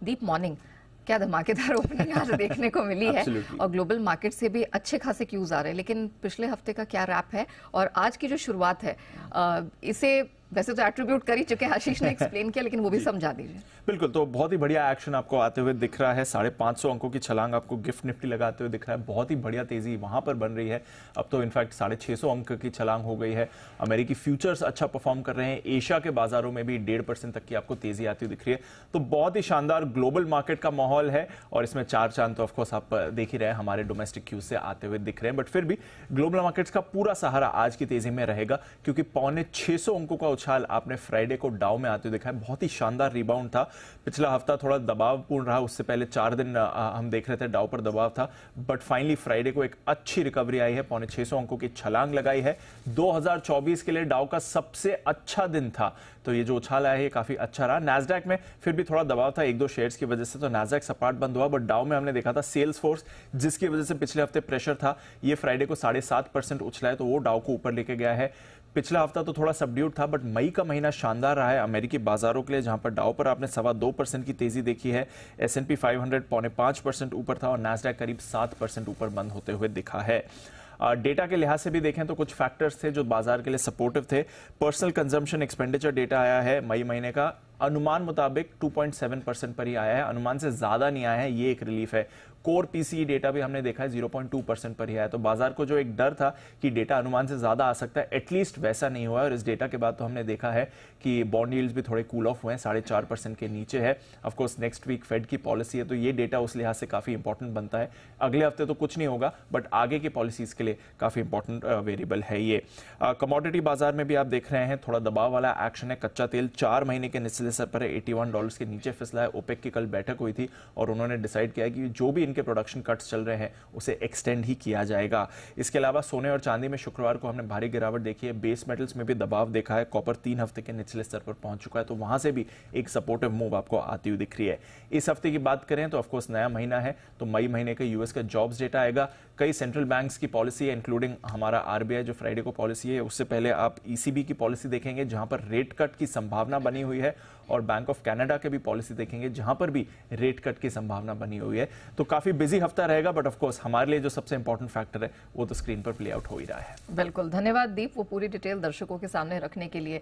दीप morning, क्या धमाकेदार opening आज देखने को मिली है और ग्लोबल मार्केट से भी अच्छे खासे क्यूज आ रहे हैं, लेकिन पिछले हफ्ते का क्या रैप है और आज की जो शुरुआत है इसे वैसे तो एट्रीब्यूट कर ही चुके हैं, आशीष ने एक्सप्लेन किया, लेकिन वो भी समझा दीजिए। बिल्कुल, तो बहुत ही बढ़िया एक्शन आपको आते हुए दिख रहा है। 550 अंकों की छलांग आपको गिफ्ट निफ्टी लगाते हुए दिख रहा है। बहुत ही बढ़िया तेजी वहां पर बन रही है। अब तो इनफैक्ट 650 अंक की छलांग हो गई है। अमेरिकी फ्यूचर्स अच्छा परफॉर्म कर रहे हैं। एशिया के बाजारों में भी 1.5% तक की आपको तेजी आती हुई दिख रही है। तो बहुत ही शानदार ग्लोबल मार्केट का माहौल है और इसमें चार चांद तो ऑफकोर्स आप देख ही रहे हैं, हमारे डोमेस्टिक क्यूज से आते हुए दिख रहे हैं। बट फिर भी ग्लोबल मार्केट्स का पूरा सहारा आज की तेजी में रहेगा, क्योंकि 650 अंकों का उछाल आपने फ्राइडे को डाउ में आते हुए देखा है। बहुत ही शानदार रिबाउंड था। पिछला हफ्ता थोड़ा दबावपूर्ण रहा, उससे पहले 4 दिन हम देख रहे थे डाउ पर दबाव था, बट फाइनली फ्राइडे को एक अच्छी रिकवरी आई है। 650 अंकों की छलांग लगाई है। 2024 के लिए डाउ का सबसे अच्छा दिन था, तो ये जो उछाल आया है ये काफी अच्छा रहा। नैस्डैक में फिर भी थोड़ा दबाव था 1-2 शेयर्स की वजह से, तो नैस्डैक सपाट बंद हुआ, बट डाउ में हमने देखा था सेल्स फोर्स, जिसकी वजह से पिछले हफ्ते प्रेशर था, ये फ्राइडे को 7.5% उछला है, तो वो डाउ को ऊपर लेके गया है। पिछला हफ्ता तो थोड़ा सबड्यूड था, बट मई का महीना शानदार रहा है अमेरिकी बाजारों के लिए, जहां पर डाउ पर आपने 2.25% की तेजी देखी है। S&P 500 5.5% ऊपर था और नैस्डैक करीब 7% ऊपर बंद होते हुए दिखा है। डेटा के लिहाज से भी देखें तो कुछ फैक्टर्स थे जो बाजार के लिए सपोर्टिव थे। पर्सनल कंजम्पशन एक्सपेंडिचर डेटा आया है मई महीने का, अनुमान मुताबिक 2.7% पर ही आया है, अनुमान से ज्यादा नहीं आया है, ये एक रिलीफ है। कोर पीसीई डेटा भी हमने देखा है 0.2% पर ही आया, तो बाजार को जो एक डर था कि डेटा अनुमान से ज्यादा आ सकता है, एटलीस्ट वैसा नहीं हुआ है। और इस डेटा के बाद तो हमने देखा है कि बॉन्ड यील्ड्स भी थोड़े कूल ऑफ हुए हैं, 4.5% के नीचे है। Of course next week fed की पॉलिसी है, तो ये डेटा उस लिहाज से काफी इंपॉर्टेंट बनता है। अगले हफ्ते तो कुछ नहीं होगा, बट आगे की पॉलिसीज के लिए काफी इंपॉर्टेंट वेरिएबल है ये। कमोडिटी बाजार में भी आप देख रहे हैं थोड़ा दबाव वाला एक्शन है। कच्चा तेल 4 महीने के निचले स्तर पर है, $81 के नीचे फिसला है। ओपेक की कल बैठक हुई थी और उन्होंने डिसाइड किया कि जो भी इनके प्रोडक्शन कट्स चल रहे हैं उसे एक्सटेंड ही किया जाएगा। इसके अलावा सोने और चांदी में शुक्रवार को हमने भारी गिरावट देखी है। बेस मेटल्स में भी दबाव देखा है। कॉपर 3 हफ्ते के निचले स्तर पर पहुंच चुका है, तो वहां से भी एक सपोर्टिव मूव आपको आती हुई दिख रही है। इस हफ्ते की बात करें तो ऑफकोर्स नया महीना है, तो मई महीने का यूएस का जॉब्स डेटा आएगा। कई सेंट्रल बैंक्स की पॉलिसी है, इंक्लूडिंग हमारा आरबीआई जो फ्राइडे को पॉलिसी है, उससे पहले आप ईसीबी की पॉलिसी देखेंगे जहां पर रेट कट की संभावना बनी हुई है, और बैंक ऑफ कनाडा के भी पॉलिसी देखेंगे जहां पर भी रेट कट की संभावना बनी हुई है। तो काफी बिजी हफ्ता रहेगा, बट ऑफ कोर्स हमारे लिए जो सबसे इंपॉर्टेंट फैक्टर है वो तो स्क्रीन पर प्ले आउट हो ही रहा है। बिल्कुल, धन्यवाद दीप, वो पूरी डिटेल दर्शकों के सामने रखने के लिए।